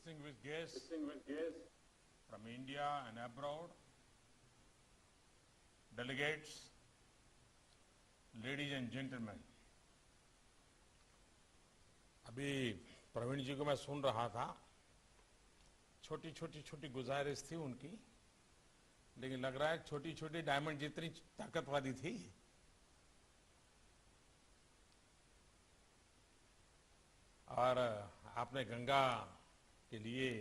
distinguished guests from India and abroad, delegates, ladies and gentlemen. अभी प्रवीण जी को मैं सुन रहा था, छोटी छोटी गुजारिश थी उनकी, लेकिन लग रहा है छोटी छोटी डायमंड जितनी ताकत वाली थी। और आपने गंगा के लिए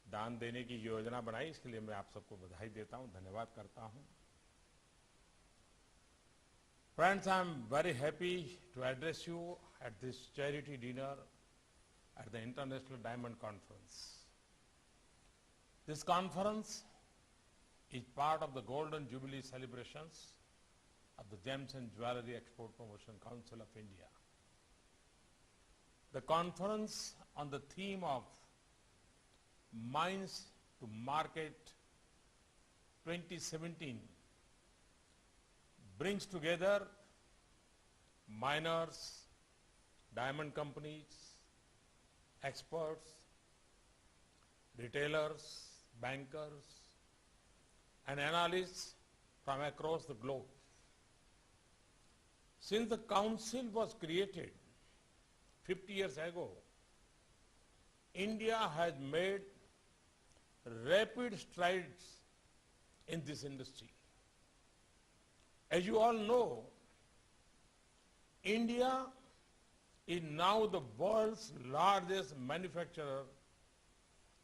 दान देने की योजना बनाई, इसके लिए मैं आप सबको बधाई देता हूं, धन्यवाद करता हूं। Friends, I am very happy to address you at this charity dinner at the International Diamond Conference. This conference is part of the Golden Jubilee celebrations of the Gems and Jewellery Export Promotion Council of India. The conference on the theme of Mines to Market 2017 brings together miners, diamond companies, experts, retailers, bankers, and analysts from across the globe. Since the council was created 50 years ago, India has made rapid strides in this industry. As you all know, India is now the world's largest manufacturer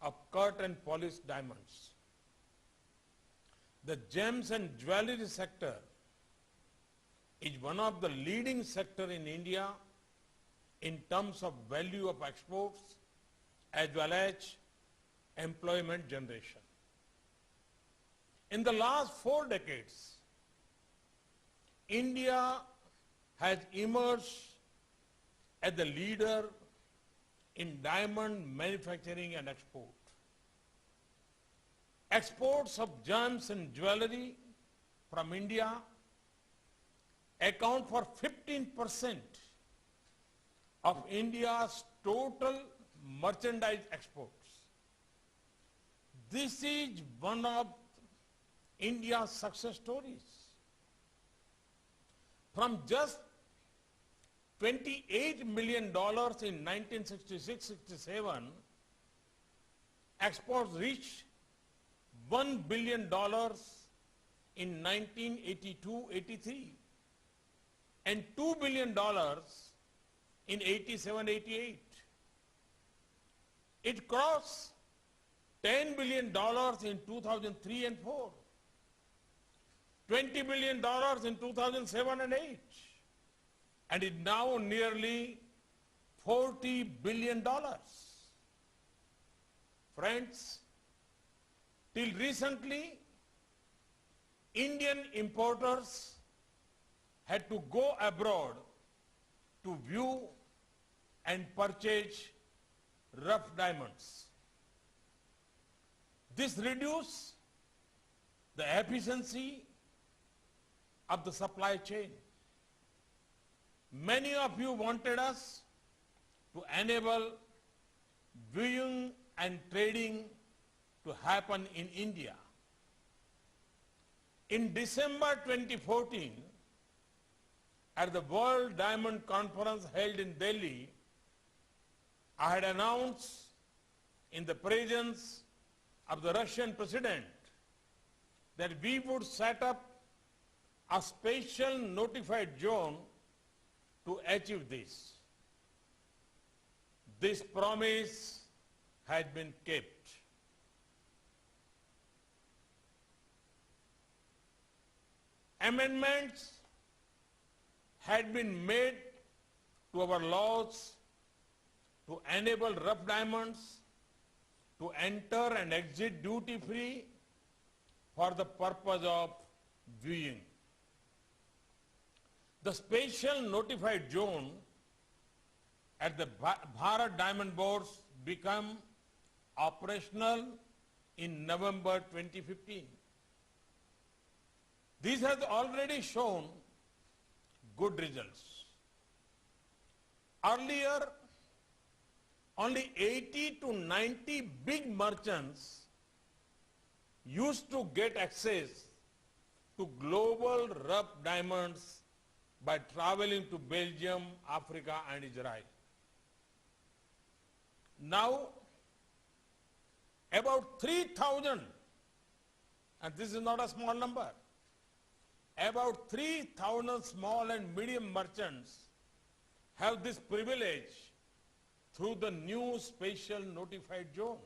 of cut and polished diamonds. The gems and jewelry sector is one of the leading sectors in India in terms of value of exports as well as employment generation. In the last 4 decades, India has emerged as the leader in diamond manufacturing and export. Exports of gems and jewelry from India account for 15% of India's total merchandise exports. This is one of India's success stories. From just $28 million in 1966-67, exports reached $1 billion in 1982-83 and $2 billion in 87-88. It crossed $10 billion in 2003 and 4, $20 billion in 2007 and 8, and is now nearly $40 billion. Friends, till recently, Indian importers had to go abroad to view and purchase rough diamonds. This reduced the efficiency of the supply chain. Many of you wanted us to enable viewing and trading to happen in India. In December 2014, at the World Diamond Conference held in Delhi, I had announced in the presence of the Russian president that we would set up a special notified zone to achieve this. This promise has been kept. Amendments had been made to our laws to enable rough diamonds to enter and exit duty-free for the purpose of viewing. The special notified zone at the Bharat Diamond Boards became operational in November 2015. This has already shown good results. Earlier, only 80 to 90 big merchants used to get access to global rough diamonds by traveling to Belgium, Africa, and Israel. Now, about 3,000, and this is not a small number, about 3,000 small and medium merchants have this privilege through the new special notified zone.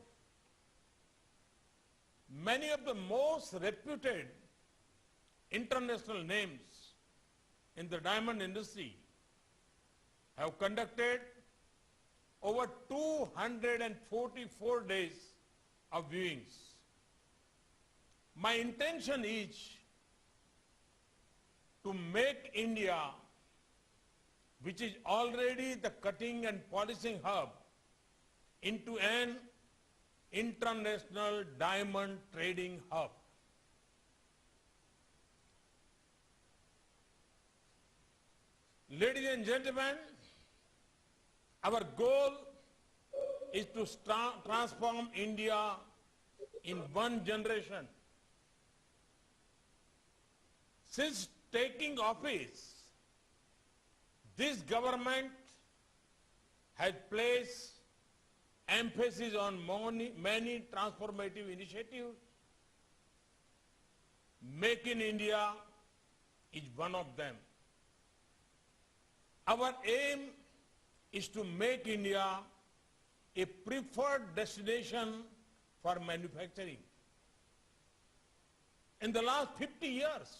Many of the most reputed international names in the diamond industry have conducted over 244 days of viewings. My intention is to make India, which is already the cutting and polishing hub, into an international diamond trading hub. Ladies and gentlemen, our goal is to transform India in one generation. Since taking office, this government has placed emphasis on many transformative initiatives. Make in India is one of them. Our aim is to make India a preferred destination for manufacturing. In the last 50 years,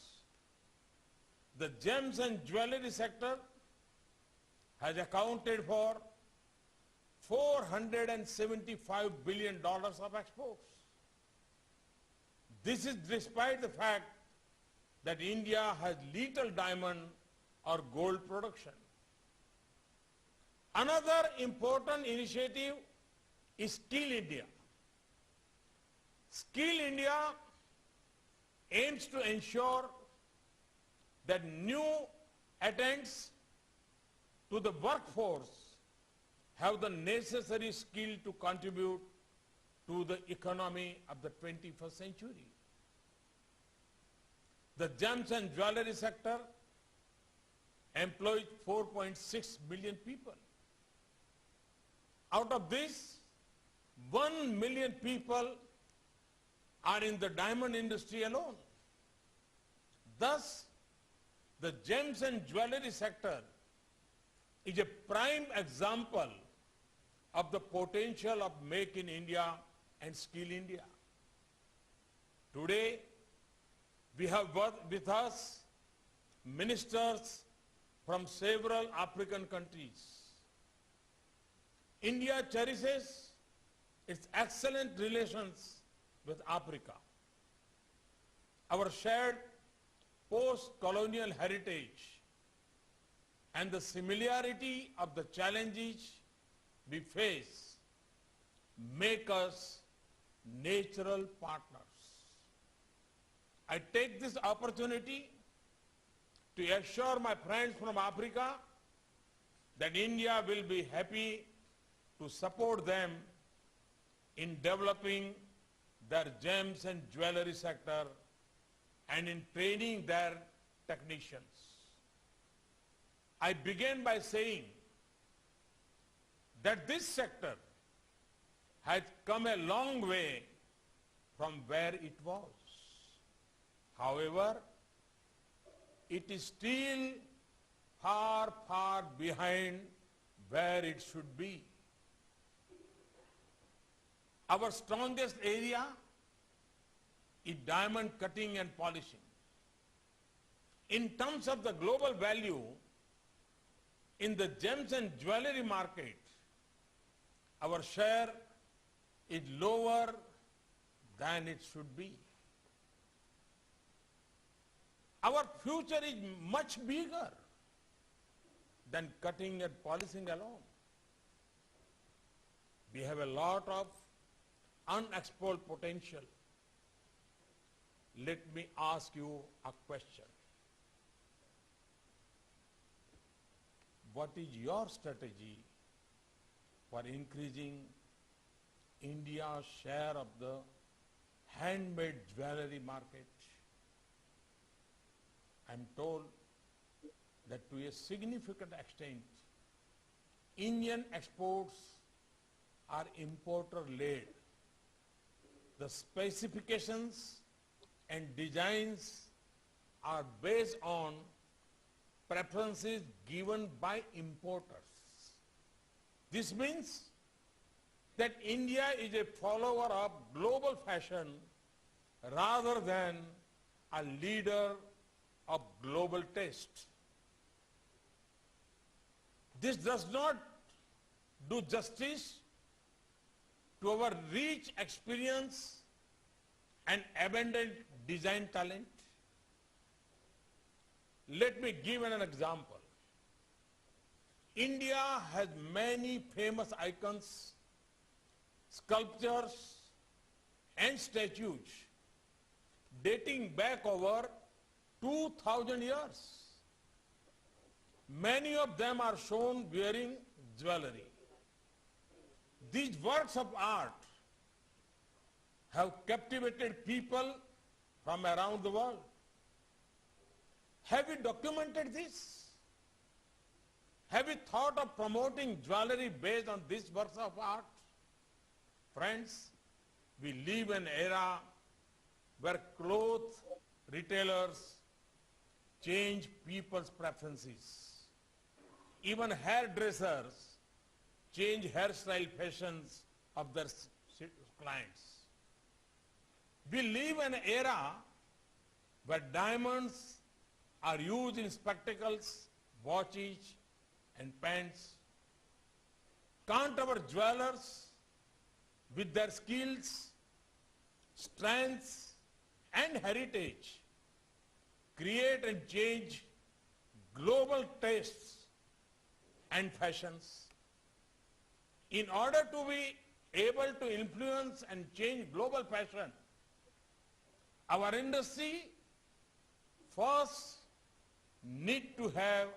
the gems and jewelry sector has accounted for $475 billion of exports. This is despite the fact that India has little diamond or gold production. Another important initiative is Skill India. Skill India aims to ensure that new attendants to the workforce have the necessary skill to contribute to the economy of the 21st century. The gems and jewelry sector employs 4.6 million people. Out of this, 1 million people are in the diamond industry alone. Thus, the gems and jewelry sector is a prime example of the potential of Make in India and Skill India. Today, we have with us ministers from several African countries. India cherishes its excellent relations with Africa. Our shared post-colonial heritage and the similarity of the challenges we face make us natural partners. I take this opportunity to assure my friends from Africa that India will be happy to support them in developing their gems and jewelry sector and in training their technicians. I begin by saying that this sector has come a long way from where it was. However, it is still far, far behind where it should be. Our strongest area is diamond cutting and polishing. In terms of the global value, in the gems and jewelry market, our share is lower than it should be. Our future is much bigger than cutting and polishing alone. We have a lot of unexplored potential. Let me ask you a question. What is your strategy for increasing India's share of the handmade jewelry market. I'm told that to a significant extent, Indian exports are importer-led. The specifications and designs are based on preferences given by importers. This means that India is a follower of global fashion rather than a leader of global taste. This does not do justice to our rich experience and abundant design talent. Let me give an example. India has many famous icons, sculptures, and statues dating back over 2,000 years. Many of them are shown wearing jewelry. These works of art have captivated people from around the world. Have we documented this? Have we thought of promoting jewelry based on these works of art? Friends, we live in an era where clothes retailers change people's preferences. Even hairdressers change hairstyle fashions of their clients. We live in an era where diamonds are used in spectacles, watches, and pants. Can't our jewelers, with their skills, strengths, and heritage, create and change global tastes and fashions? In order to be able to influence and change global fashion, our industry first need to have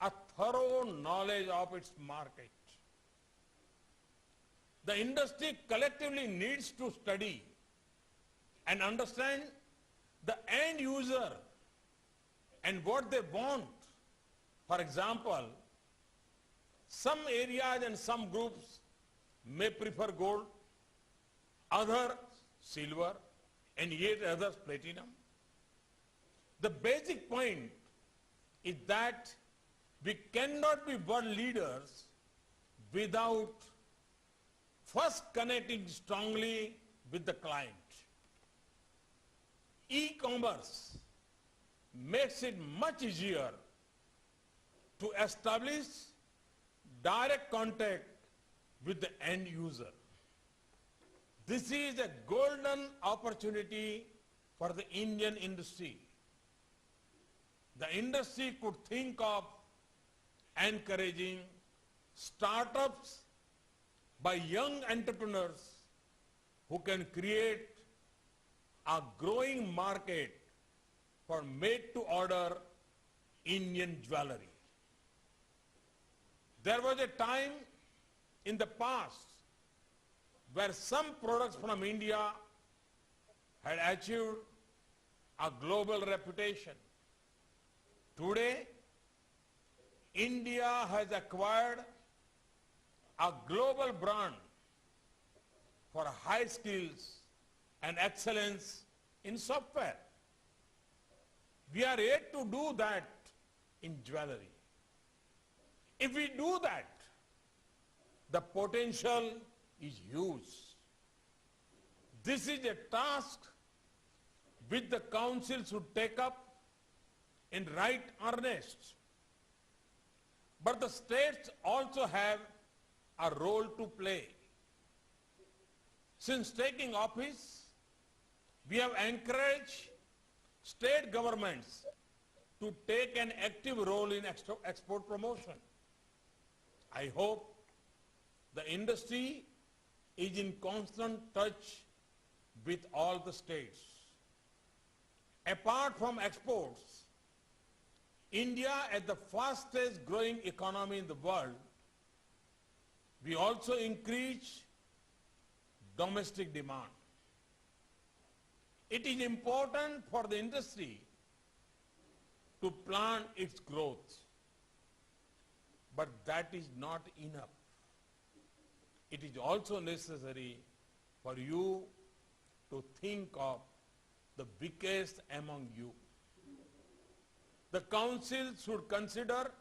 a thorough knowledge of its market. The industry collectively needs to study and understand the end user and what they want. For example, some areas and some groups may prefer gold, others silver, and yet others platinum. The basic point is that we cannot be world leaders without first connecting strongly with the client. E-commerce makes it much easier to establish direct contact with the end user. This is a golden opportunity for the Indian industry. The industry could think of encouraging startups by young entrepreneurs who can create a growing market for made-to-order Indian jewelry. There was a time in the past where some products from India had achieved a global reputation. Today, India has acquired a global brand for high skills and excellence in software. We are yet to do that in jewelry. If we do that, the potential is huge. This is a task which the Council should take up in right earnest. But the states also have a role to play. Since taking office, we have encouraged state governments to take an active role in export promotion. I hope the industry is in constant touch with all the states. Apart from exports, India, as the fastest growing economy in the world, We also increase domestic demand. It is important for the industry to plan its growth, but that is not enough. It is also necessary for you to think of the weakest among you. The council should consider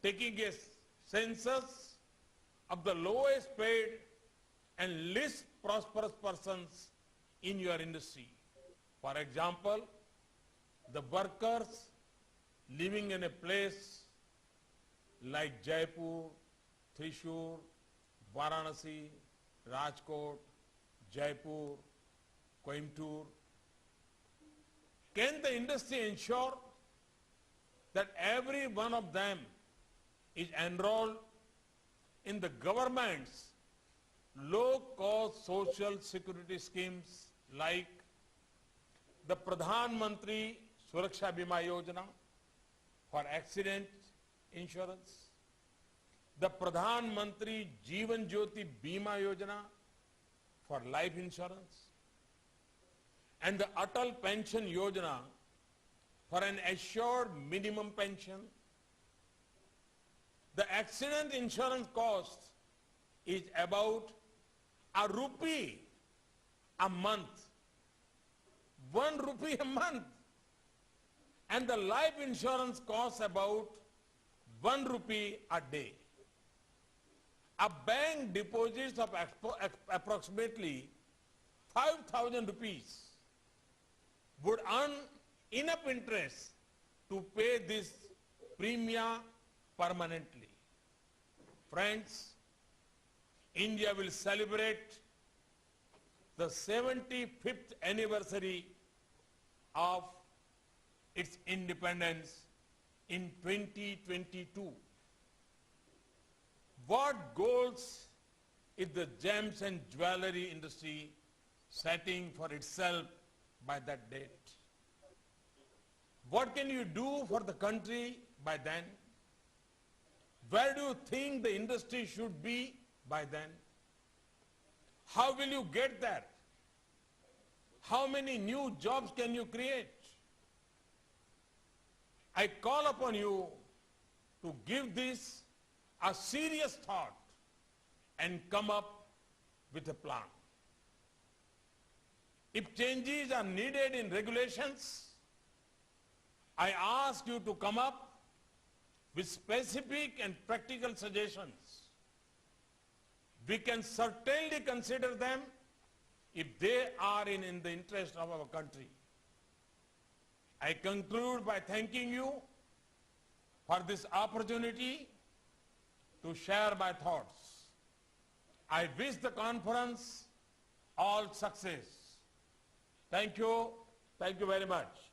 taking a census of the lowest paid and least prosperous persons in your industry. For example, the workers living in a place like Jaipur, Thrissur, Varanasi, Rajkot, Jaipur, Coimbatore. Can the industry ensure that every one of them is enrolled in the government's low-cost social security schemes like the Pradhan Mantri Suraksha Bima Yojana for accident insurance, the Pradhan Mantri Jeevan Jyoti Bima Yojana for life insurance, and the Atal Pension Yojana for an assured minimum pension. The accident insurance cost is about ₹1 a month. ₹1 a month. And the life insurance costs about ₹1 a day. A bank deposits of approximately 5,000 rupees would earn enough interest to pay this premium permanently. Friends, India will celebrate the 75th anniversary of its independence in 2022. What goals is the gems and jewelry industry setting for itself by that date? What can you do for the country by then? Where do you think the industry should be by then? How will you get there? How many new jobs can you create? I call upon you to give this a serious thought and come up with a plan. If changes are needed in regulations, I ask you to come up with specific and practical suggestions. We can certainly consider them if they are in the interest of our country. I conclude by thanking you for this opportunity to share my thoughts. I wish the conference all success. Thank you very much.